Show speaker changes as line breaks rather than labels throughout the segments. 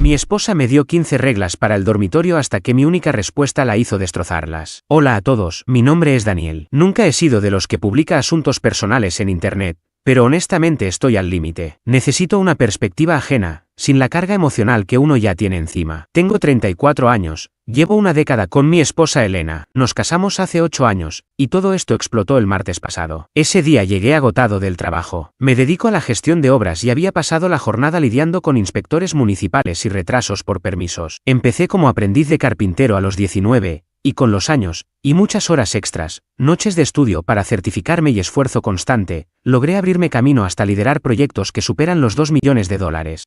Mi esposa me dio 15 reglas para el dormitorio hasta que mi única respuesta la hizo destrozarlas. Hola a todos, mi nombre es Daniel. Nunca he sido de los que publica asuntos personales en internet, pero honestamente estoy al límite. Necesito una perspectiva ajena, sin la carga emocional que uno ya tiene encima. Tengo 34 años, llevo una década con mi esposa Elena, nos casamos hace 8 años, y todo esto explotó el martes pasado. Ese día llegué agotado del trabajo. Me dedico a la gestión de obras y había pasado la jornada lidiando con inspectores municipales y retrasos por permisos. Empecé como aprendiz de carpintero a los 19, y con los años, y muchas horas extras, noches de estudio para certificarme y esfuerzo constante, logré abrirme camino hasta liderar proyectos que superan los $2 millones.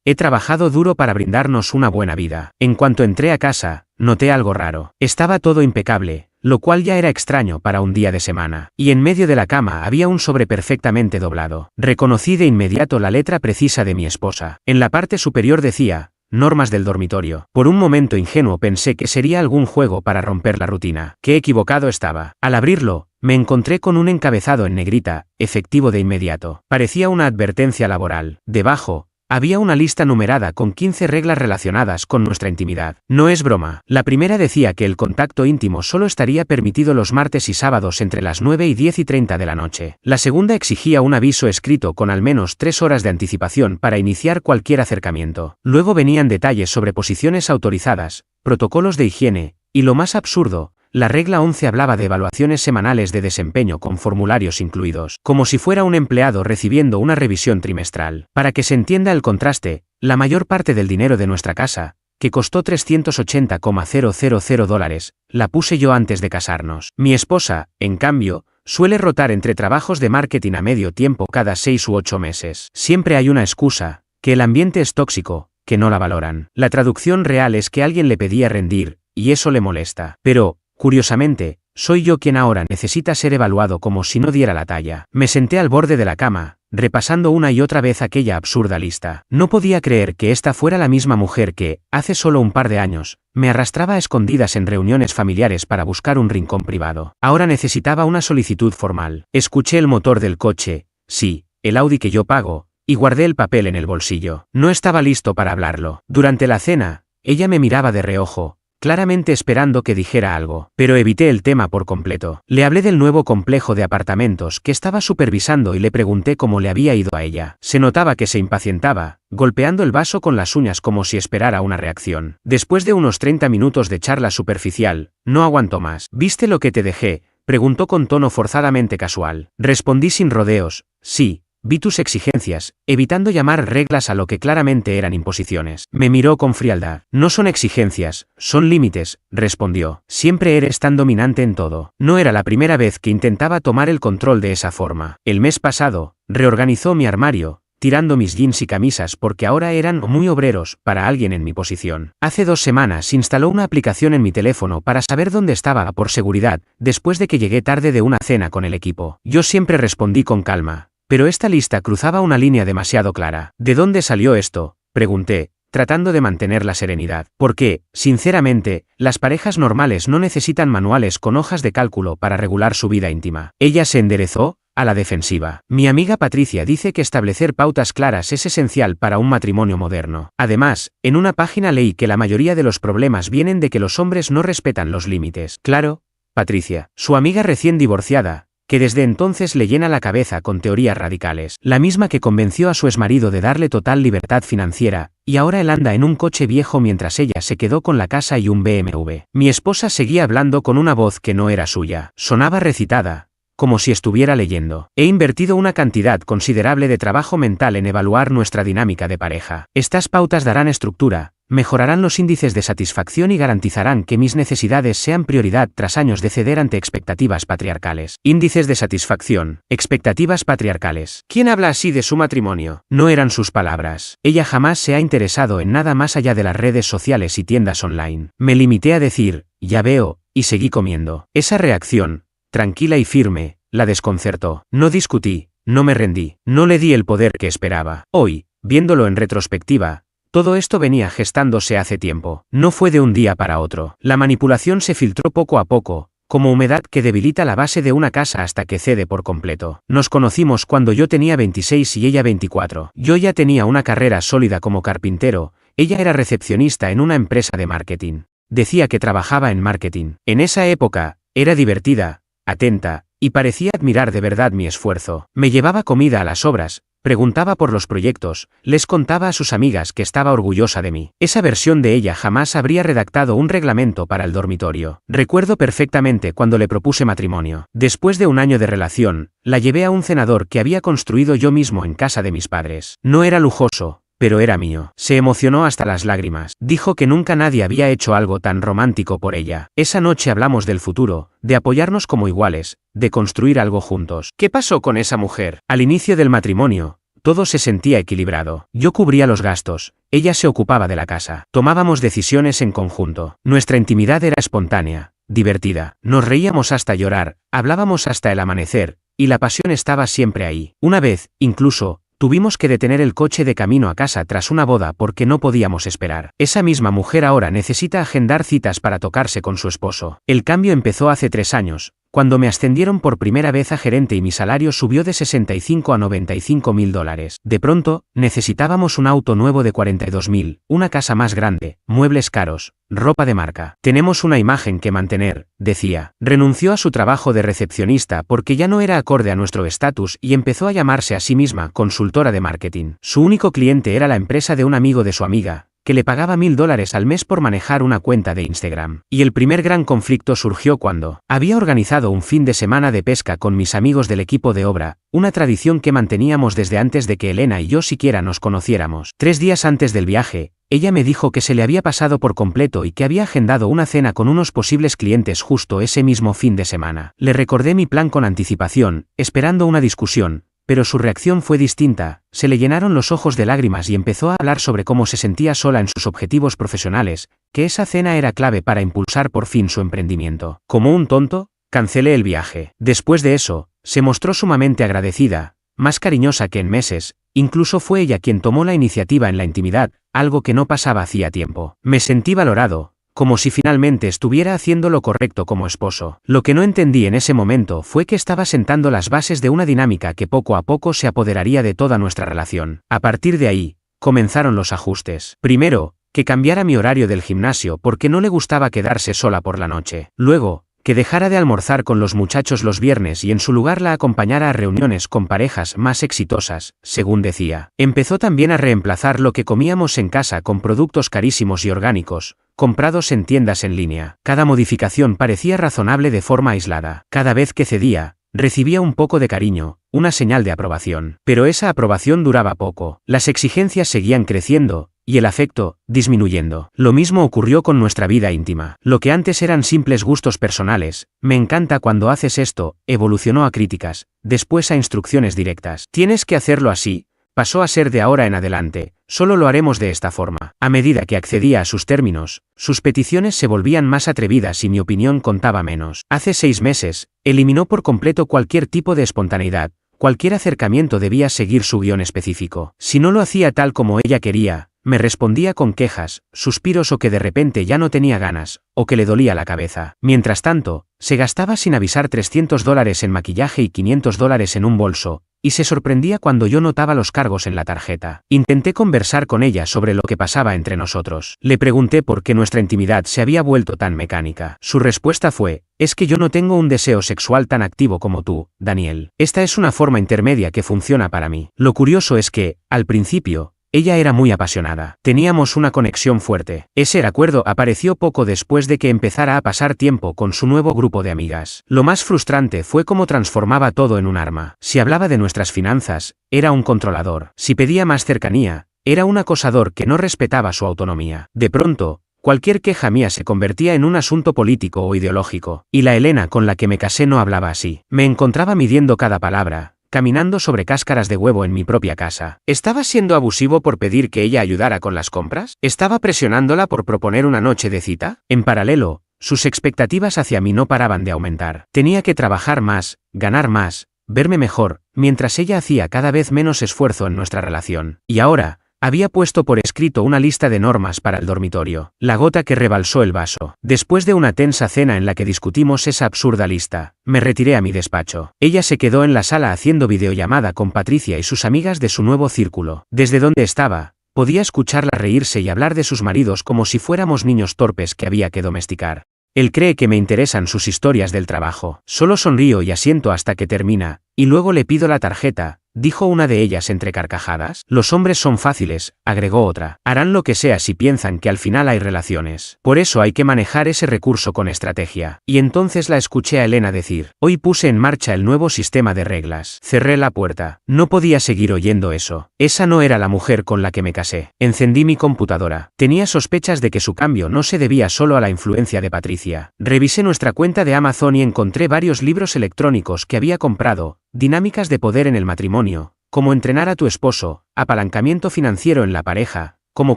He trabajado duro para brindarnos una buena vida. En cuanto entré a casa, noté algo raro. Estaba todo impecable, lo cual ya era extraño para un día de semana. Y en medio de la cama había un sobre perfectamente doblado. Reconocí de inmediato la letra precisa de mi esposa. En la parte superior decía: normas del dormitorio. Por un momento ingenuo pensé que sería algún juego para romper la rutina. Qué equivocado estaba. Al abrirlo, me encontré con un encabezado en negrita, efectivo de inmediato. Parecía una advertencia laboral. Debajo, había una lista numerada con 15 reglas relacionadas con nuestra intimidad. No es broma. La primera decía que el contacto íntimo solo estaría permitido los martes y sábados entre las 9 y 10:30 de la noche. La segunda exigía un aviso escrito con al menos 3 horas de anticipación para iniciar cualquier acercamiento. Luego venían detalles sobre posiciones autorizadas, protocolos de higiene, y lo más absurdo, la regla 11 hablaba de evaluaciones semanales de desempeño con formularios incluidos, como si fuera un empleado recibiendo una revisión trimestral. Para que se entienda el contraste, la mayor parte del dinero de nuestra casa, que costó $380,000, la puse yo antes de casarnos. Mi esposa, en cambio, suele rotar entre trabajos de marketing a medio tiempo cada 6 u 8 meses. Siempre hay una excusa: que el ambiente es tóxico, que no la valoran. La traducción real es que alguien le pedía rendir, y eso le molesta. Pero, curiosamente, soy yo quien ahora necesita ser evaluado como si no diera la talla. Me senté al borde de la cama, repasando una y otra vez aquella absurda lista. No podía creer que esta fuera la misma mujer que, hace solo un par de años, me arrastraba a escondidas en reuniones familiares para buscar un rincón privado. Ahora necesitaba una solicitud formal. Escuché el motor del coche, sí, el Audi que yo pago, y guardé el papel en el bolsillo. No estaba listo para hablarlo. Durante la cena, ella me miraba de reojo, claramente esperando que dijera algo, pero evité el tema por completo. Le hablé del nuevo complejo de apartamentos que estaba supervisando y le pregunté cómo le había ido a ella. Se notaba que se impacientaba, golpeando el vaso con las uñas como si esperara una reacción. Después de unos 30 minutos de charla superficial, no aguantó más. ¿Viste lo que te dejé?, preguntó con tono forzadamente casual. Respondí sin rodeos: sí. Vi tus exigencias, evitando llamar reglas a lo que claramente eran imposiciones. Me miró con frialdad. No son exigencias, son límites, respondió. Siempre eres tan dominante en todo. No era la primera vez que intentaba tomar el control de esa forma. El mes pasado, reorganizó mi armario, tirando mis jeans y camisas porque ahora eran muy obreros para alguien en mi posición. Hace 2 semanas instaló una aplicación en mi teléfono para saber dónde estaba por seguridad, después de que llegué tarde de una cena con el equipo. Yo siempre respondí con calma, pero esta lista cruzaba una línea demasiado clara. ¿De dónde salió esto?, pregunté, tratando de mantener la serenidad. Porque, sinceramente, las parejas normales no necesitan manuales con hojas de cálculo para regular su vida íntima. Ella se enderezó, a la defensiva. Mi amiga Patricia dice que establecer pautas claras es esencial para un matrimonio moderno. Además, en una página leí que la mayoría de los problemas vienen de que los hombres no respetan los límites. Claro, Patricia, su amiga recién divorciada, que desde entonces le llena la cabeza con teorías radicales. La misma que convenció a su exmarido de darle total libertad financiera, y ahora él anda en un coche viejo mientras ella se quedó con la casa y un BMW. Mi esposa seguía hablando con una voz que no era suya. Sonaba recitada, como si estuviera leyendo. He invertido una cantidad considerable de trabajo mental en evaluar nuestra dinámica de pareja. Estas pautas darán estructura, mejorarán los índices de satisfacción y garantizarán que mis necesidades sean prioridad tras años de ceder ante expectativas patriarcales. Índices de satisfacción, expectativas patriarcales. ¿Quién habla así de su matrimonio? No eran sus palabras. Ella jamás se ha interesado en nada más allá de las redes sociales y tiendas online. Me limité a decir: ya veo, y seguí comiendo. Esa reacción, tranquila y firme, la desconcertó. No discutí, no me rendí, no le di el poder que esperaba. Hoy, viéndolo en retrospectiva, todo esto venía gestándose hace tiempo. No fue de un día para otro. La manipulación se filtró poco a poco, como humedad que debilita la base de una casa hasta que cede por completo. Nos conocimos cuando yo tenía 26 y ella 24. Yo ya tenía una carrera sólida como carpintero, Ella era recepcionista en una empresa de marketing. Decía que trabajaba en marketing. En esa época, era divertida, atenta, y parecía admirar de verdad mi esfuerzo. Me llevaba comida a las obras, preguntaba por los proyectos, les contaba a sus amigas que estaba orgullosa de mí. Esa versión de ella jamás habría redactado un reglamento para el dormitorio. Recuerdo perfectamente cuando le propuse matrimonio. Después de un año de relación, la llevé a un cenador que había construido yo mismo en casa de mis padres. No era lujoso, pero era mío. Se emocionó hasta las lágrimas. Dijo que nunca nadie había hecho algo tan romántico por ella. Esa noche hablamos del futuro, de apoyarnos como iguales, de construir algo juntos. ¿Qué pasó con esa mujer? Al inicio del matrimonio, todo se sentía equilibrado. Yo cubría los gastos, ella se ocupaba de la casa. Tomábamos decisiones en conjunto. Nuestra intimidad era espontánea, divertida. Nos reíamos hasta llorar, hablábamos hasta el amanecer, y la pasión estaba siempre ahí. Una vez, incluso, tuvimos que detener el coche de camino a casa tras una boda porque no podíamos esperar. Esa misma mujer ahora necesita agendar citas para tocarse con su esposo. El cambio empezó hace 3 años, cuando me ascendieron por primera vez a gerente y mi salario subió de 65 a 95 mil dólares. De pronto, necesitábamos un auto nuevo de 42.000, una casa más grande, muebles caros, ropa de marca. Tenemos una imagen que mantener, decía. Renunció a su trabajo de recepcionista porque ya no era acorde a nuestro estatus y empezó a llamarse a sí misma consultora de marketing. Su único cliente era la empresa de un amigo de su amiga, que le pagaba $1.000 al mes por manejar una cuenta de Instagram. Y el primer gran conflicto surgió cuando había organizado un fin de semana de pesca con mis amigos del equipo de obra, una tradición que manteníamos desde antes de que Elena y yo siquiera nos conociéramos. 3 días antes del viaje, ella me dijo que se le había pasado por completo y que había agendado una cena con unos posibles clientes justo ese mismo fin de semana. Le recordé mi plan con anticipación, esperando una discusión, pero su reacción fue distinta. Se le llenaron los ojos de lágrimas y empezó a hablar sobre cómo se sentía sola en sus objetivos profesionales, que esa cena era clave para impulsar por fin su emprendimiento. Como un tonto, cancelé el viaje. Después de eso, se mostró sumamente agradecida, más cariñosa que en meses, incluso fue ella quien tomó la iniciativa en la intimidad, algo que no pasaba hacía tiempo. Me sentí valorado, como si finalmente estuviera haciendo lo correcto como esposo. Lo que no entendí en ese momento fue que estaba sentando las bases de una dinámica que poco a poco se apoderaría de toda nuestra relación. A partir de ahí, comenzaron los ajustes. Primero, que cambiara mi horario del gimnasio porque no le gustaba quedarse sola por la noche. Luego, que dejara de almorzar con los muchachos los viernes y en su lugar la acompañara a reuniones con parejas más exitosas, según decía. Empezó también a reemplazar lo que comíamos en casa con productos carísimos y orgánicos, comprados en tiendas en línea. Cada modificación parecía razonable de forma aislada. Cada vez que cedía, recibía un poco de cariño, una señal de aprobación. Pero esa aprobación duraba poco. Las exigencias seguían creciendo, y el afecto, disminuyendo. Lo mismo ocurrió con nuestra vida íntima. Lo que antes eran simples gustos personales, me encanta cuando haces esto, evolucionó a críticas, después a instrucciones directas. Tienes que hacerlo así, pasó a ser de ahora en adelante, solo lo haremos de esta forma. A medida que accedía a sus términos, sus peticiones se volvían más atrevidas y mi opinión contaba menos. Hace 6 meses, eliminó por completo cualquier tipo de espontaneidad, cualquier acercamiento debía seguir su guión específico. Si no lo hacía tal como ella quería, me respondía con quejas, suspiros o que de repente ya no tenía ganas, o que le dolía la cabeza. Mientras tanto, se gastaba sin avisar $300 en maquillaje y $500 en un bolso, y se sorprendía cuando yo notaba los cargos en la tarjeta. Intenté conversar con ella sobre lo que pasaba entre nosotros. Le pregunté por qué nuestra intimidad se había vuelto tan mecánica. Su respuesta fue, es que yo no tengo un deseo sexual tan activo como tú, Daniel. Esta es una forma intermedia que funciona para mí. Lo curioso es que, al principio, ella era muy apasionada. Teníamos una conexión fuerte. Ese acuerdo apareció poco después de que empezara a pasar tiempo con su nuevo grupo de amigas. Lo más frustrante fue cómo transformaba todo en un arma. Si hablaba de nuestras finanzas, era un controlador. Si pedía más cercanía, era un acosador que no respetaba su autonomía. De pronto, cualquier queja mía se convertía en un asunto político o ideológico. Y la Elena con la que me casé no hablaba así. Me encontraba midiendo cada palabra, caminando sobre cáscaras de huevo en mi propia casa. ¿Estaba siendo abusivo por pedir que ella ayudara con las compras? ¿Estaba presionándola por proponer una noche de cita? En paralelo, sus expectativas hacia mí no paraban de aumentar. Tenía que trabajar más, ganar más, verme mejor, mientras ella hacía cada vez menos esfuerzo en nuestra relación. Y ahora, había puesto por escrito una lista de normas para el dormitorio. La gota que rebalsó el vaso. Después de una tensa cena en la que discutimos esa absurda lista, me retiré a mi despacho. Ella se quedó en la sala haciendo videollamada con Patricia y sus amigas de su nuevo círculo. Desde donde estaba, Podía escucharla reírse y hablar de sus maridos como si fuéramos niños torpes que había que domesticar. Él cree que me interesan sus historias del trabajo. Solo sonrío y asiento hasta que termina, y luego le pido la tarjeta, dijo una de ellas entre carcajadas. Los hombres son fáciles, agregó otra. Harán lo que sea si piensan que al final hay relaciones. Por eso hay que manejar ese recurso con estrategia. Y entonces la escuché a Elena decir: hoy puse en marcha el nuevo sistema de reglas. Cerré la puerta. No podía seguir oyendo eso. Esa no era la mujer con la que me casé. Encendí mi computadora. Tenía sospechas de que su cambio no se debía solo a la influencia de Patricia. Revisé nuestra cuenta de Amazon y encontré varios libros electrónicos que había comprado. Dinámicas de poder en el matrimonio, cómo entrenar a tu esposo, apalancamiento financiero en la pareja, cómo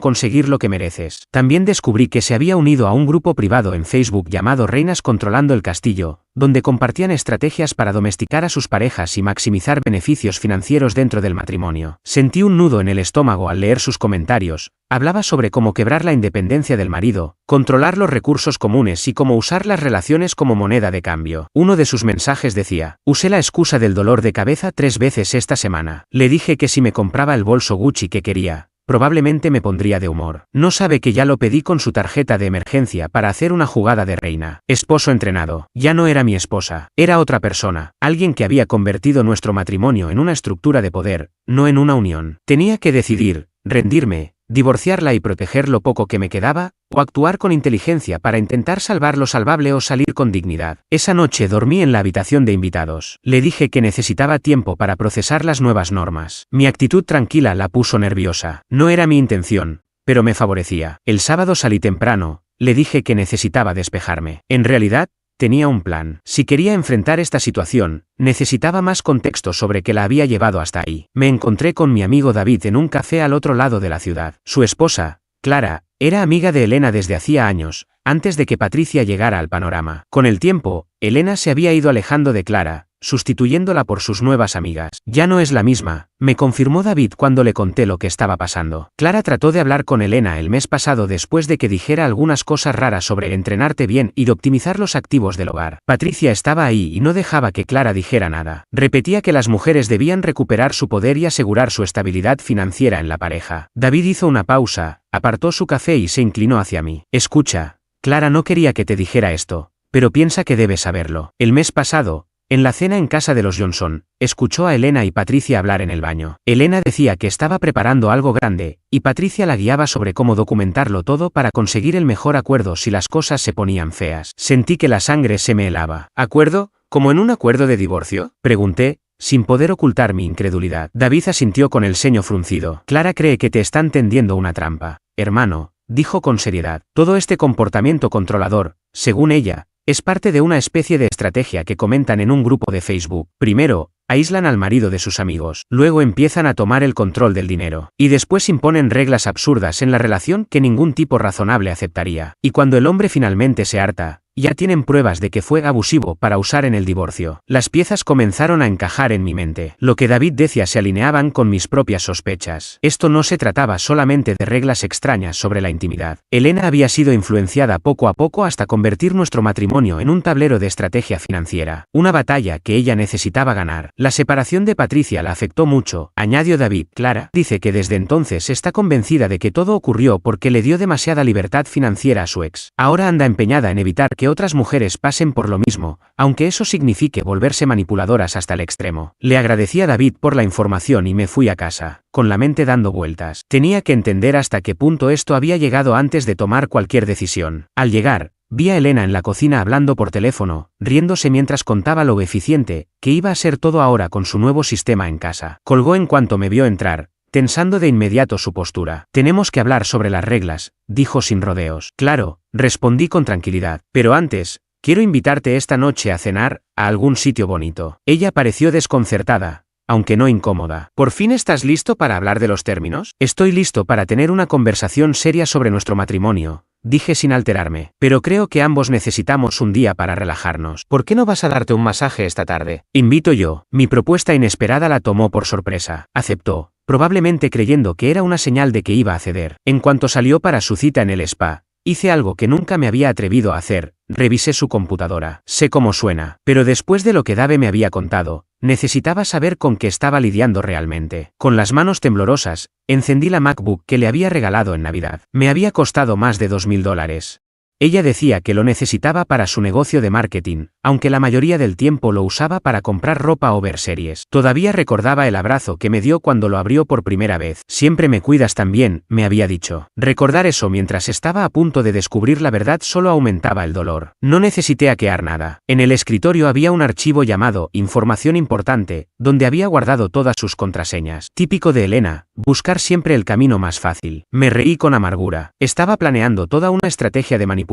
conseguir lo que mereces. También descubrí que se había unido a un grupo privado en Facebook llamado Reinas Controlando el Castillo, donde compartían estrategias para domesticar a sus parejas y maximizar beneficios financieros dentro del matrimonio. Sentí un nudo en el estómago al leer sus comentarios. Hablaba sobre cómo quebrar la independencia del marido, controlar los recursos comunes y cómo usar las relaciones como moneda de cambio. Uno de sus mensajes decía: usé la excusa del dolor de cabeza 3 veces esta semana. Le dije que si me compraba el bolso Gucci que quería, probablemente me pondría de humor. No sabe que ya lo pedí con su tarjeta de emergencia para hacer una jugada de reina. Esposo entrenado. Ya no era mi esposa. Era otra persona. Alguien que había convertido nuestro matrimonio en una estructura de poder, no en una unión. Tenía que decidir, rendirme, divorciarla y proteger lo poco que me quedaba, o actuar con inteligencia para intentar salvar lo salvable o salir con dignidad. Esa noche dormí en la habitación de invitados. Le dije que necesitaba tiempo para procesar las nuevas normas. Mi actitud tranquila la puso nerviosa. No era mi intención, pero me favorecía. El sábado salí temprano. Le dije que necesitaba despejarme. En realidad, tenía un plan. Si quería enfrentar esta situación, necesitaba más contexto sobre qué la había llevado hasta ahí. Me encontré con mi amigo David en un café al otro lado de la ciudad. Su esposa, Clara, era amiga de Elena desde hacía años, antes de que Patricia llegara al panorama. Con el tiempo, Elena se había ido alejando de Clara, sustituyéndola por sus nuevas amigas. Ya no es la misma, me confirmó David cuando le conté lo que estaba pasando. Clara trató de hablar con Elena el mes pasado después de que dijera algunas cosas raras sobre entrenarte bien y de optimizar los activos del hogar. Patricia estaba ahí y no dejaba que Clara dijera nada. Repetía que las mujeres debían recuperar su poder y asegurar su estabilidad financiera en la pareja. David hizo una pausa, apartó su café y se inclinó hacia mí. Escucha, Clara no quería que te dijera esto, pero piensa que debes saberlo. El mes pasado, en la cena en casa de los Johnson, escuchó a Elena y Patricia hablar en el baño. Elena decía que estaba preparando algo grande, y Patricia la guiaba sobre cómo documentarlo todo para conseguir el mejor acuerdo si las cosas se ponían feas. Sentí que la sangre se me helaba. ¿Acuerdo? ¿Como en un acuerdo de divorcio?, pregunté, sin poder ocultar mi incredulidad. David asintió con el ceño fruncido. Clara cree que te están tendiendo una trampa, hermano, dijo con seriedad. Todo este comportamiento controlador, según ella, es parte de una especie de estrategia que comentan en un grupo de Facebook. Primero, aíslan al marido de sus amigos, luego empiezan a tomar el control del dinero, y después imponen reglas absurdas en la relación que ningún tipo razonable aceptaría. Y cuando el hombre finalmente se harta, ya tienen pruebas de que fue abusivo para usar en el divorcio. Las piezas comenzaron a encajar en mi mente. Lo que David decía se alineaban con mis propias sospechas. Esto no se trataba solamente de reglas extrañas sobre la intimidad. Elena había sido influenciada poco a poco hasta convertir nuestro matrimonio en un tablero de estrategia financiera. Una batalla que ella necesitaba ganar. La separación de Patricia la afectó mucho, añadió David. Clara dice que desde entonces está convencida de que todo ocurrió porque le dio demasiada libertad financiera a su ex. Ahora anda empeñada en evitar que otras mujeres pasen por lo mismo, aunque eso signifique volverse manipuladoras hasta el extremo. Le agradecí a David por la información y me fui a casa, con la mente dando vueltas. Tenía que entender hasta qué punto esto había llegado antes de tomar cualquier decisión. Al llegar, vi a Elena en la cocina hablando por teléfono, riéndose mientras contaba lo eficiente que iba a ser todo ahora con su nuevo sistema en casa. Colgó en cuanto me vio entrar, tensando de inmediato su postura. Tenemos que hablar sobre las reglas, dijo sin rodeos. Claro, respondí con tranquilidad. Pero antes, quiero invitarte esta noche a cenar, a algún sitio bonito. Ella pareció desconcertada, aunque no incómoda. ¿Por fin estás listo para hablar de los términos? Estoy listo para tener una conversación seria sobre nuestro matrimonio, dije sin alterarme. Pero creo que ambos necesitamos un día para relajarnos. ¿Por qué no vas a darte un masaje esta tarde?, invito yo. Mi propuesta inesperada la tomó por sorpresa. Aceptó, probablemente creyendo que era una señal de que iba a ceder. En cuanto salió para su cita en el spa, hice algo que nunca me había atrevido a hacer, Revisé su computadora. Sé cómo suena, pero después de lo que Dave me había contado, necesitaba saber con qué estaba lidiando realmente. Con las manos temblorosas, encendí la MacBook que le había regalado en Navidad. Me había costado más de $2000. Ella decía que lo necesitaba para su negocio de marketing, aunque la mayoría del tiempo lo usaba para comprar ropa o ver series. Todavía recordaba el abrazo que me dio cuando lo abrió por primera vez. Siempre me cuidas tan bien, me había dicho. Recordar eso mientras estaba a punto de descubrir la verdad solo aumentaba el dolor. No necesité hackear nada. En el escritorio había un archivo llamado Información Importante, donde había guardado todas sus contraseñas. Típico de Elena, buscar siempre el camino más fácil. Me reí con amargura. Estaba planeando toda una estrategia de manipulación,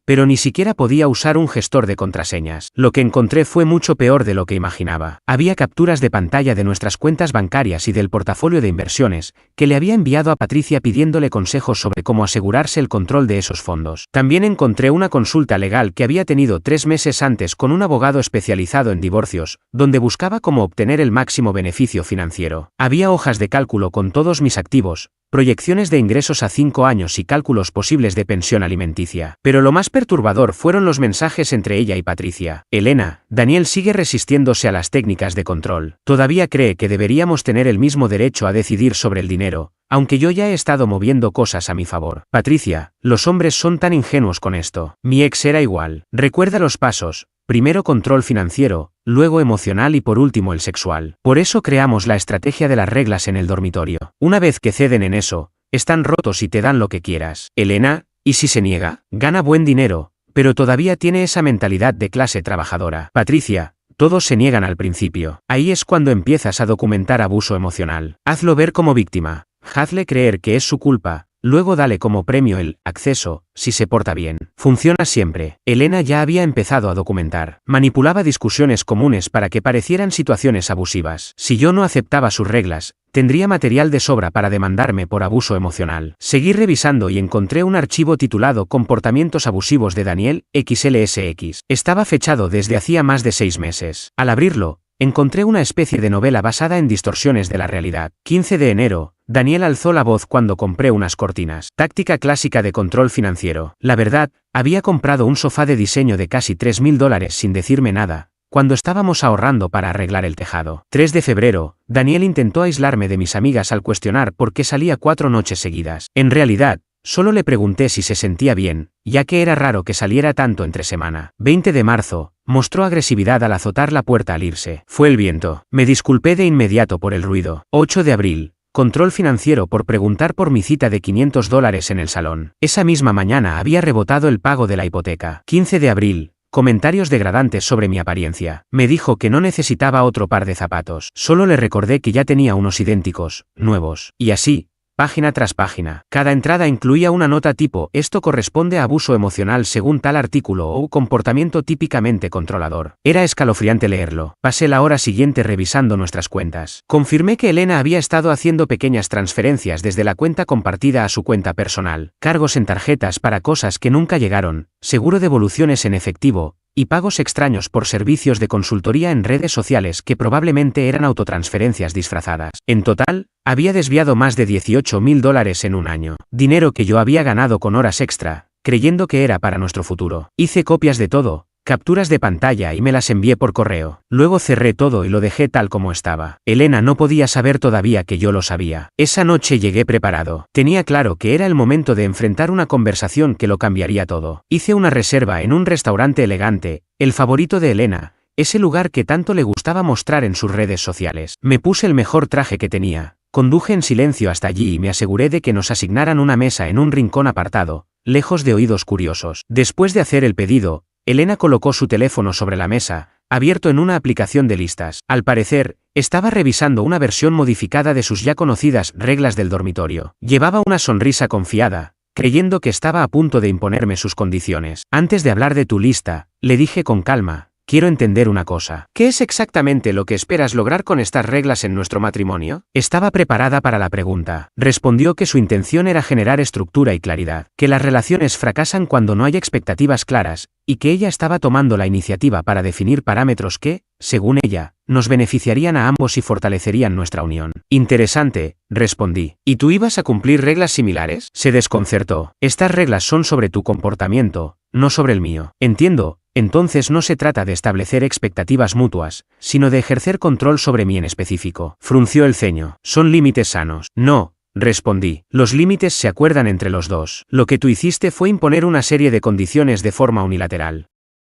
pero ni siquiera podía usar un gestor de contraseñas. Lo que encontré fue mucho peor de lo que imaginaba. Había capturas de pantalla de nuestras cuentas bancarias y del portafolio de inversiones, que le había enviado a Patricia pidiéndole consejos sobre cómo asegurarse el control de esos fondos. También encontré una consulta legal que había tenido 3 meses antes con un abogado especializado en divorcios, donde buscaba cómo obtener el máximo beneficio financiero. Había hojas de cálculo con todos mis activos, proyecciones de ingresos a 5 años y cálculos posibles de pensión alimenticia. Pero lo más perturbador fueron los mensajes entre ella y Patricia. Elena, Daniel sigue resistiéndose a las técnicas de control. Todavía cree que deberíamos tener el mismo derecho a decidir sobre el dinero, aunque yo ya he estado moviendo cosas a mi favor. Patricia, los hombres son tan ingenuos con esto. Mi ex era igual. Recuerda los pasos. Primero control financiero, luego emocional y por último el sexual. Por eso creamos la estrategia de las reglas en el dormitorio. Una vez que ceden en eso, están rotos y te dan lo que quieras. Elena, ¿y si se niega? Gana buen dinero, pero todavía tiene esa mentalidad de clase trabajadora. Patricia, todos se niegan al principio. Ahí es cuando empiezas a documentar abuso emocional. Hazlo ver como víctima. Hazle creer que es su culpa. Luego dale como premio el acceso, si se porta bien. Funciona siempre. Elena ya había empezado a documentar. Manipulaba discusiones comunes para que parecieran situaciones abusivas. Si yo no aceptaba sus reglas, tendría material de sobra para demandarme por abuso emocional. Seguí revisando y encontré un archivo titulado Comportamientos abusivos de Daniel XLSX. Estaba fechado desde hacía más de 6 meses. Al abrirlo, encontré una especie de novela basada en distorsiones de la realidad. 15 de enero. Daniel alzó la voz cuando compré unas cortinas. Táctica clásica de control financiero. La verdad, había comprado un sofá de diseño de casi $3000 sin decirme nada, cuando estábamos ahorrando para arreglar el tejado. 3 de febrero, Daniel intentó aislarme de mis amigas al cuestionar por qué salía 4 noches seguidas. En realidad, solo le pregunté si se sentía bien, ya que era raro que saliera tanto entre semana. 20 de marzo, mostró agresividad al azotar la puerta al irse. Fue el viento. Me disculpé de inmediato por el ruido. 8 de abril. Control financiero por preguntar por mi cita de $500 en el salón. Esa misma mañana había rebotado el pago de la hipoteca. 15 de abril. Comentarios degradantes sobre mi apariencia. Me dijo que no necesitaba otro par de zapatos. Solo le recordé que ya tenía unos idénticos, nuevos. Y así, página tras página. Cada entrada incluía una nota tipo «Esto corresponde a abuso emocional según tal artículo» o «comportamiento típicamente controlador». Era escalofriante leerlo. Pasé la hora siguiente revisando nuestras cuentas. Confirmé que Elena había estado haciendo pequeñas transferencias desde la cuenta compartida a su cuenta personal, cargos en tarjetas para cosas que nunca llegaron, seguro devoluciones en efectivo, y pagos extraños por servicios de consultoría en redes sociales que probablemente eran autotransferencias disfrazadas. En total, había desviado más de $18.000 en un año. Dinero que yo había ganado con horas extra, creyendo que era para nuestro futuro. Hice copias de todo, capturas de pantalla y me las envié por correo. Luego cerré todo y lo dejé tal como estaba. Elena no podía saber todavía que yo lo sabía. Esa noche llegué preparado. Tenía claro que era el momento de enfrentar una conversación que lo cambiaría todo. Hice una reserva en un restaurante elegante, el favorito de Elena, ese lugar que tanto le gustaba mostrar en sus redes sociales. Me puse el mejor traje que tenía, conduje en silencio hasta allí y me aseguré de que nos asignaran una mesa en un rincón apartado, lejos de oídos curiosos. Después de hacer el pedido, Elena colocó su teléfono sobre la mesa, abierto en una aplicación de listas. Al parecer, estaba revisando una versión modificada de sus ya conocidas reglas del dormitorio. Llevaba una sonrisa confiada, creyendo que estaba a punto de imponerme sus condiciones. Antes de hablar de tu lista, le dije con calma, quiero entender una cosa. ¿Qué es exactamente lo que esperas lograr con estas reglas en nuestro matrimonio? Estaba preparada para la pregunta. Respondió que su intención era generar estructura y claridad, que las relaciones fracasan cuando no hay expectativas claras, y que ella estaba tomando la iniciativa para definir parámetros que, según ella, nos beneficiarían a ambos y fortalecerían nuestra unión. Interesante, respondí. ¿Y tú ibas a cumplir reglas similares? Se desconcertó. Estas reglas son sobre tu comportamiento, no sobre el mío. Entiendo. Entonces no se trata de establecer expectativas mutuas, sino de ejercer control sobre mí en específico. Frunció el ceño. Son límites sanos. No, respondí. Los límites se acuerdan entre los dos. Lo que tú hiciste fue imponer una serie de condiciones de forma unilateral.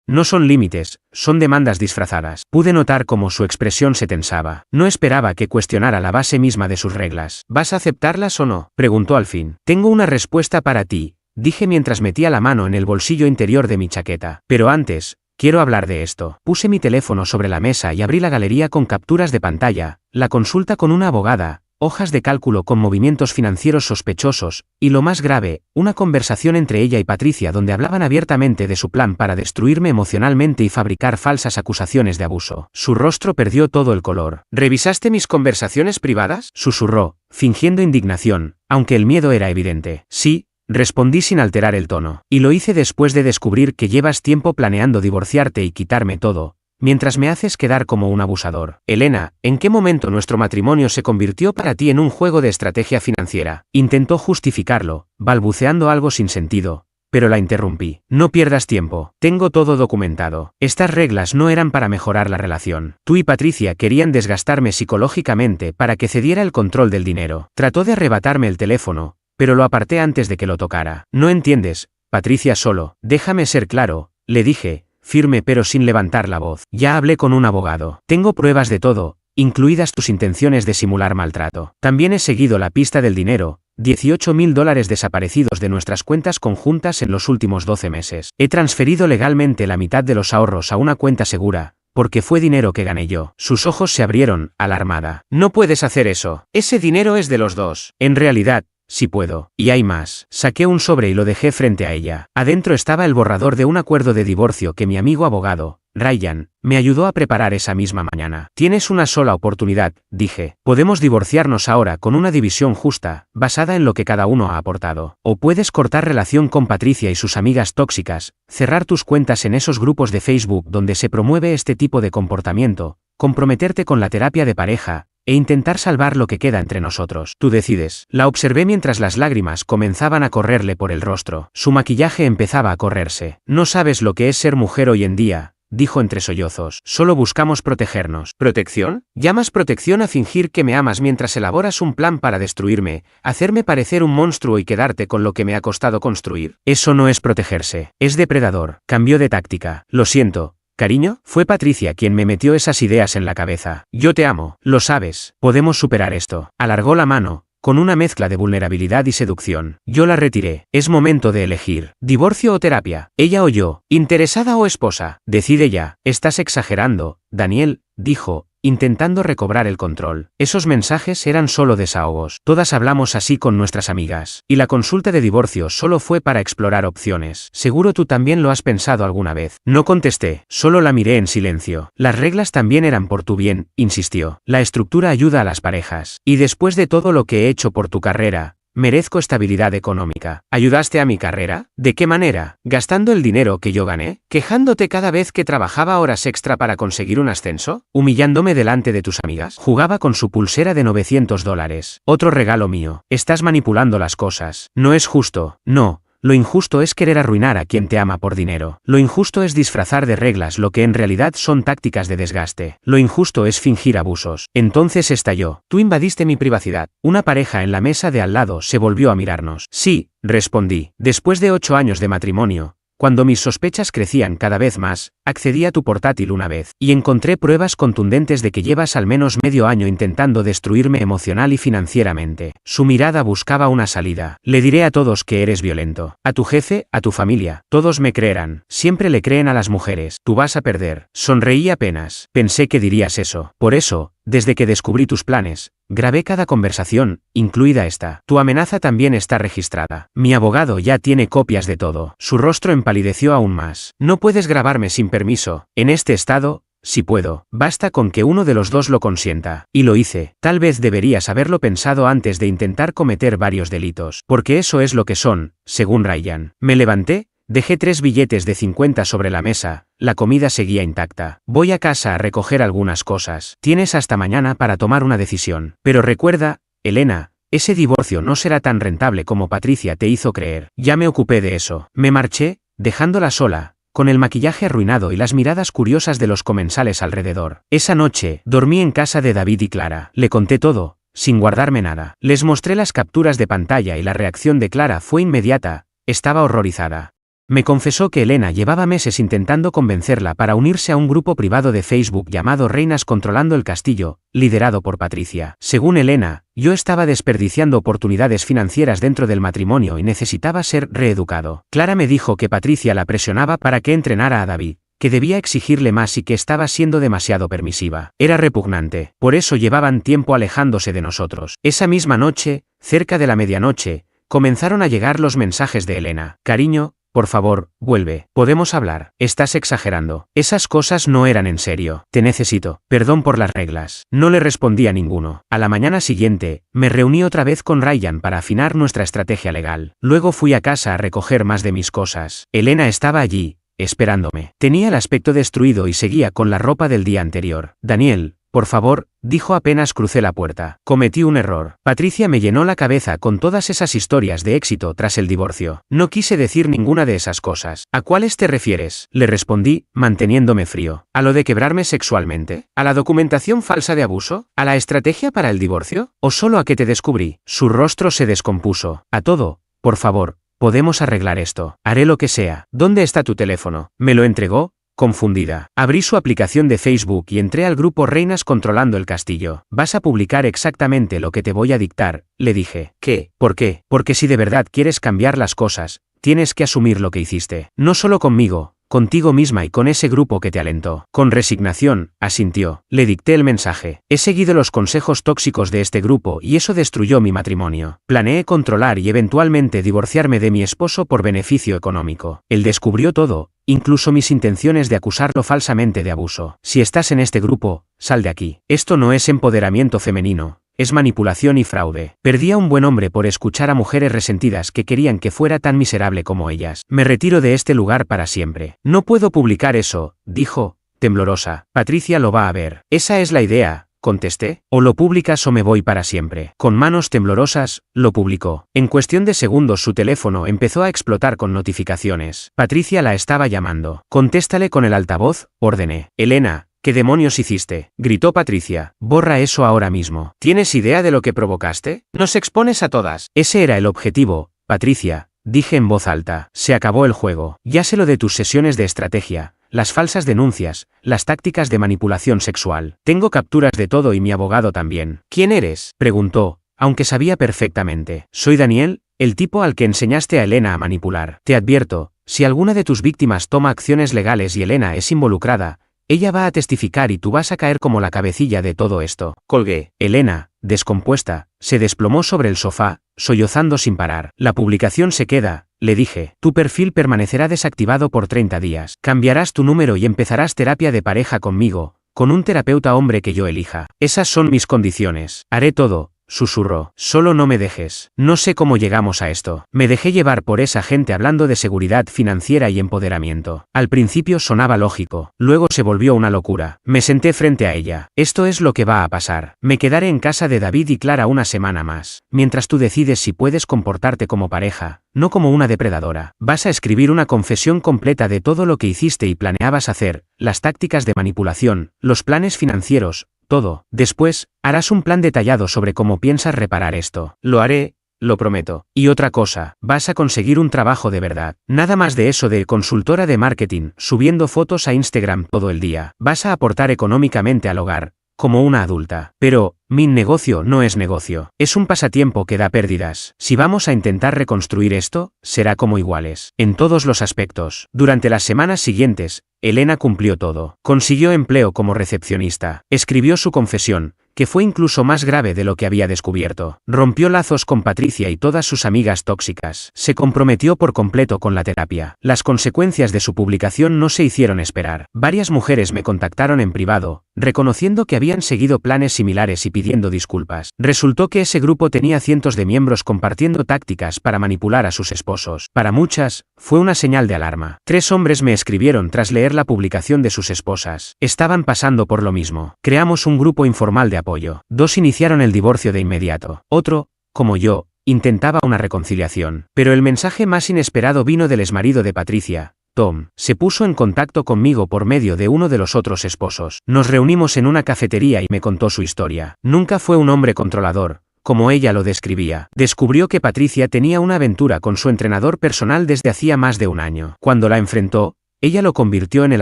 No son límites, son demandas disfrazadas. Pude notar cómo su expresión se tensaba. No esperaba que cuestionara la base misma de sus reglas. ¿Vas a aceptarlas o no?, preguntó al fin. Tengo una respuesta para ti, dije mientras metía la mano en el bolsillo interior de mi chaqueta. Pero antes, quiero hablar de esto. Puse mi teléfono sobre la mesa y abrí la galería con capturas de pantalla, la consulta con una abogada, hojas de cálculo con movimientos financieros sospechosos, y lo más grave, una conversación entre ella y Patricia donde hablaban abiertamente de su plan para destruirme emocionalmente y fabricar falsas acusaciones de abuso. Su rostro perdió todo el color. ¿Revisaste mis conversaciones privadas?, susurró, fingiendo indignación, aunque el miedo era evidente. Sí, respondí sin alterar el tono. Y lo hice después de descubrir que llevas tiempo planeando divorciarte y quitarme todo, mientras me haces quedar como un abusador. Elena, ¿en qué momento nuestro matrimonio se convirtió para ti en un juego de estrategia financiera? Intentó justificarlo, balbuceando algo sin sentido, pero la interrumpí. No pierdas tiempo, tengo todo documentado. Estas reglas no eran para mejorar la relación. Tú y Patricia querían desgastarme psicológicamente para que cediera el control del dinero. Trató de arrebatarme el teléfono, pero lo aparté antes de que lo tocara. No entiendes, Patricia, solo. Déjame ser claro, le dije, firme pero sin levantar la voz. Ya hablé con un abogado. Tengo pruebas de todo, incluidas tus intenciones de simular maltrato. También he seguido la pista del dinero, $18.000 desaparecidos de nuestras cuentas conjuntas en los últimos 12 meses. He transferido legalmente la mitad de los ahorros a una cuenta segura, porque fue dinero que gané yo. Sus ojos se abrieron, alarmada. No puedes hacer eso. Ese dinero es de los dos. En realidad, sí puedo. Y hay más. Saqué un sobre y lo dejé frente a ella. Adentro estaba el borrador de un acuerdo de divorcio que mi amigo abogado, Ryan, me ayudó a preparar esa misma mañana. Tienes una sola oportunidad, dije. Podemos divorciarnos ahora con una división justa, basada en lo que cada uno ha aportado. O puedes cortar relación con Patricia y sus amigas tóxicas, cerrar tus cuentas en esos grupos de Facebook donde se promueve este tipo de comportamiento, comprometerte con la terapia de pareja, e intentar salvar lo que queda entre nosotros. Tú decides. La observé mientras las lágrimas comenzaban a correrle por el rostro. Su maquillaje empezaba a correrse. No sabes lo que es ser mujer hoy en día, dijo entre sollozos. Solo buscamos protegernos. ¿Protección? ¿Llamas protección a fingir que me amas mientras elaboras un plan para destruirme, hacerme parecer un monstruo y quedarte con lo que me ha costado construir? Eso no es protegerse. Es depredador. Cambió de táctica. Lo siento. Cariño, fue Patricia quien me metió esas ideas en la cabeza. Yo te amo, lo sabes, podemos superar esto. Alargó la mano, con una mezcla de vulnerabilidad y seducción. Yo la retiré. Es momento de elegir. ¿Divorcio o terapia? Ella o yo. ¿Interesada o esposa? Decide ya. Estás exagerando, Daniel, dijo, intentando recobrar el control. Esos mensajes eran solo desahogos. Todas hablamos así con nuestras amigas. Y la consulta de divorcio solo fue para explorar opciones. Seguro tú también lo has pensado alguna vez. No contesté, solo la miré en silencio. Las reglas también eran por tu bien, insistió. La estructura ayuda a las parejas. Y después de todo lo que he hecho por tu carrera, merezco estabilidad económica. ¿Ayudaste a mi carrera? ¿De qué manera? ¿Gastando el dinero que yo gané? ¿Quejándote cada vez que trabajaba horas extra para conseguir un ascenso? ¿Humillándome delante de tus amigas? Jugaba con su pulsera de $900. Otro regalo mío. Estás manipulando las cosas. No es justo. No. Lo injusto es querer arruinar a quien te ama por dinero. Lo injusto es disfrazar de reglas lo que en realidad son tácticas de desgaste. Lo injusto es fingir abusos. Entonces estalló. Tú invadiste mi privacidad. Una pareja en la mesa de al lado se volvió a mirarnos. Sí, respondí. Después de 8 años de matrimonio, cuando mis sospechas crecían cada vez más, accedí a tu portátil una vez, y encontré pruebas contundentes de que llevas al menos medio año intentando destruirme emocional y financieramente. Su mirada buscaba una salida. Le diré a todos que eres violento. A tu jefe, a tu familia. Todos me creerán. Siempre le creen a las mujeres. Tú vas a perder. Sonreí apenas. Pensé que dirías eso. Por eso, desde que descubrí tus planes, grabé cada conversación, incluida esta. Tu amenaza también está registrada. Mi abogado ya tiene copias de todo. Su rostro empalideció aún más. No puedes grabarme sin permiso. En este estado, sí puedo. Basta con que uno de los dos lo consienta. Y lo hice. Tal vez deberías haberlo pensado antes de intentar cometer varios delitos. Porque eso es lo que son, según Ryan. Me levanté. Dejé 3 billetes de 50 sobre la mesa, la comida seguía intacta. Voy a casa a recoger algunas cosas. Tienes hasta mañana para tomar una decisión. Pero recuerda, Elena, ese divorcio no será tan rentable como Patricia te hizo creer. Ya me ocupé de eso. Me marché, dejándola sola, con el maquillaje arruinado y las miradas curiosas de los comensales alrededor. Esa noche, dormí en casa de David y Clara. Le conté todo, sin guardarme nada. Les mostré las capturas de pantalla y la reacción de Clara fue inmediata, estaba horrorizada. Me confesó que Elena llevaba meses intentando convencerla para unirse a un grupo privado de Facebook llamado Reinas Controlando el Castillo, liderado por Patricia. Según Elena, yo estaba desperdiciando oportunidades financieras dentro del matrimonio y necesitaba ser reeducado. Clara me dijo que Patricia la presionaba para que entrenara a David, que debía exigirle más y que estaba siendo demasiado permisiva. Era repugnante. Por eso llevaban tiempo alejándose de nosotros. Esa misma noche, cerca de la medianoche, comenzaron a llegar los mensajes de Elena. Cariño, por favor, vuelve. ¿Podemos hablar? Estás exagerando. Esas cosas no eran en serio. Te necesito. Perdón por las reglas. No le respondí a ninguno. A la mañana siguiente, me reuní otra vez con Ryan para afinar nuestra estrategia legal. Luego fui a casa a recoger más de mis cosas. Elena estaba allí, esperándome. Tenía el aspecto destruido y seguía con la ropa del día anterior. Daniel, por favor, dijo apenas crucé la puerta. Cometí un error. Patricia me llenó la cabeza con todas esas historias de éxito tras el divorcio. No quise decir ninguna de esas cosas. ¿A cuáles te refieres? Le respondí, manteniéndome frío. ¿A lo de quebrarme sexualmente? ¿A la documentación falsa de abuso? ¿A la estrategia para el divorcio? ¿O solo a que te descubrí? Su rostro se descompuso. A todo, por favor, podemos arreglar esto. Haré lo que sea. ¿Dónde está tu teléfono? ¿Me lo entregó? Confundida. Abrí su aplicación de Facebook y entré al grupo Reinas Controlando el Castillo. Vas a publicar exactamente lo que te voy a dictar, le dije. ¿Qué? ¿Por qué? Porque si de verdad quieres cambiar las cosas, tienes que asumir lo que hiciste. No solo conmigo, contigo misma y con ese grupo que te alentó. Con resignación, asintió. Le dicté el mensaje. He seguido los consejos tóxicos de este grupo y eso destruyó mi matrimonio. Planeé controlar y eventualmente divorciarme de mi esposo por beneficio económico. Él descubrió todo, incluso mis intenciones de acusarlo falsamente de abuso. Si estás en este grupo, sal de aquí. Esto no es empoderamiento femenino. Es manipulación y fraude. Perdí a un buen hombre por escuchar a mujeres resentidas que querían que fuera tan miserable como ellas. Me retiro de este lugar para siempre. No puedo publicar eso, dijo, temblorosa. Patricia lo va a ver. Esa es la idea, contesté. O lo publicas o me voy para siempre. Con manos temblorosas, lo publicó. En cuestión de segundos su teléfono empezó a explotar con notificaciones. Patricia la estaba llamando. Contéstale con el altavoz, ordené. Elena, ¿qué demonios hiciste? Gritó Patricia. Borra eso ahora mismo. ¿Tienes idea de lo que provocaste? Nos expones a todas. Ese era el objetivo, Patricia, dije en voz alta. Se acabó el juego. Ya sé lo de tus sesiones de estrategia, las falsas denuncias, las tácticas de manipulación sexual. Tengo capturas de todo y mi abogado también. ¿Quién eres? Preguntó, aunque sabía perfectamente. Soy Daniel, el tipo al que enseñaste a Elena a manipular. Te advierto, si alguna de tus víctimas toma acciones legales y Elena es involucrada, ella va a testificar y tú vas a caer como la cabecilla de todo esto. Colgué. Elena, descompuesta, se desplomó sobre el sofá, sollozando sin parar. La publicación se queda, le dije. Tu perfil permanecerá desactivado por 30 días. Cambiarás tu número y empezarás terapia de pareja conmigo, con un terapeuta hombre que yo elija. Esas son mis condiciones. Haré todo. Susurró. Solo no me dejes. No sé cómo llegamos a esto. Me dejé llevar por esa gente hablando de seguridad financiera y empoderamiento. Al principio sonaba lógico, luego se volvió una locura. Me senté frente a ella. Esto es lo que va a pasar. Me quedaré en casa de David y Clara una semana más, mientras tú decides si puedes comportarte como pareja, no como una depredadora. Vas a escribir una confesión completa de todo lo que hiciste y planeabas hacer, las tácticas de manipulación, los planes financieros, todo. Después, harás un plan detallado sobre cómo piensas reparar esto. Lo haré, lo prometo. Y otra cosa, vas a conseguir un trabajo de verdad. Nada más de eso de consultora de marketing, subiendo fotos a Instagram todo el día. Vas a aportar económicamente al hogar, como una adulta. Pero, mi negocio no es negocio. Es un pasatiempo que da pérdidas. Si vamos a intentar reconstruir esto, será como iguales. En todos los aspectos. Durante las semanas siguientes, Elena cumplió todo. Consiguió empleo como recepcionista. Escribió su confesión, que fue incluso más grave de lo que había descubierto. Rompió lazos con Patricia y todas sus amigas tóxicas. Se comprometió por completo con la terapia. Las consecuencias de su publicación no se hicieron esperar. Varias mujeres me contactaron en privado, reconociendo que habían seguido planes similares y pidiendo disculpas. Resultó que ese grupo tenía cientos de miembros compartiendo tácticas para manipular a sus esposos. Para muchas, fue una señal de alarma. 3 hombres me escribieron tras leer la publicación de sus esposas. Estaban pasando por lo mismo. Creamos un grupo informal de apoyo. 2 iniciaron el divorcio de inmediato. Otro, como yo, intentaba una reconciliación. Pero el mensaje más inesperado vino del exmarido de Patricia. Tom se puso en contacto conmigo por medio de uno de los otros esposos. Nos reunimos en una cafetería y me contó su historia. Nunca fue un hombre controlador, como ella lo describía. Descubrió que Patricia tenía una aventura con su entrenador personal desde hacía más de un año. Cuando la enfrentó, ella lo convirtió en el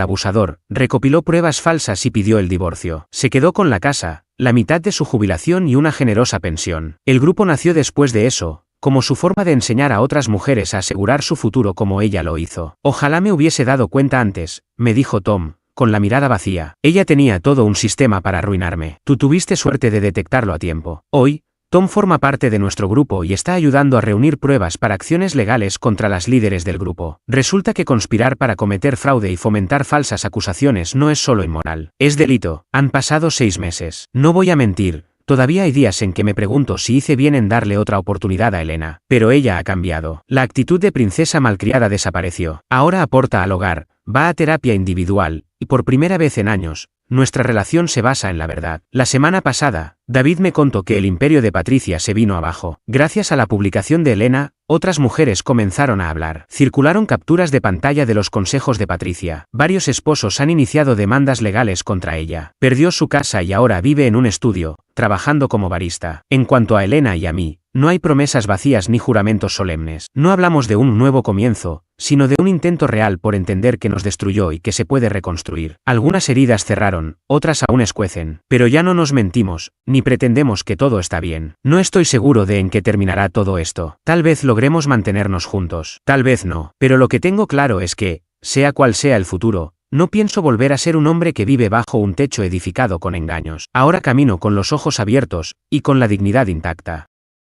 abusador, recopiló pruebas falsas y pidió el divorcio. Se quedó con la casa, la mitad de su jubilación y una generosa pensión. El grupo nació después de eso, como su forma de enseñar a otras mujeres a asegurar su futuro como ella lo hizo. Ojalá me hubiese dado cuenta antes, me dijo Tom, con la mirada vacía. Ella tenía todo un sistema para arruinarme. Tú tuviste suerte de detectarlo a tiempo. Hoy, Tom forma parte de nuestro grupo y está ayudando a reunir pruebas para acciones legales contra las líderes del grupo. Resulta que conspirar para cometer fraude y fomentar falsas acusaciones no es solo inmoral, es delito. Han pasado 6 meses. No voy a mentir. Todavía hay días en que me pregunto si hice bien en darle otra oportunidad a Elena, pero ella ha cambiado. La actitud de princesa malcriada desapareció. Ahora aporta al hogar, va a terapia individual, y por primera vez en años, nuestra relación se basa en la verdad. La semana pasada, David me contó que el imperio de Patricia se vino abajo. Gracias a la publicación de Elena, otras mujeres comenzaron a hablar. Circularon capturas de pantalla de los consejos de Patricia. Varios esposos han iniciado demandas legales contra ella. Perdió su casa y ahora vive en un estudio, trabajando como barista. En cuanto a Elena y a mí, no hay promesas vacías ni juramentos solemnes. No hablamos de un nuevo comienzo, sino de un intento real por entender que nos destruyó y que se puede reconstruir. Algunas heridas cerraron, otras aún escuecen, pero ya no nos mentimos, ni pretendemos que todo está bien. No estoy seguro de en qué terminará todo esto. Tal vez logremos mantenernos juntos, tal vez no, pero lo que tengo claro es que, sea cual sea el futuro, no pienso volver a ser un hombre que vive bajo un techo edificado con engaños. Ahora camino con los ojos abiertos, y con la dignidad intacta.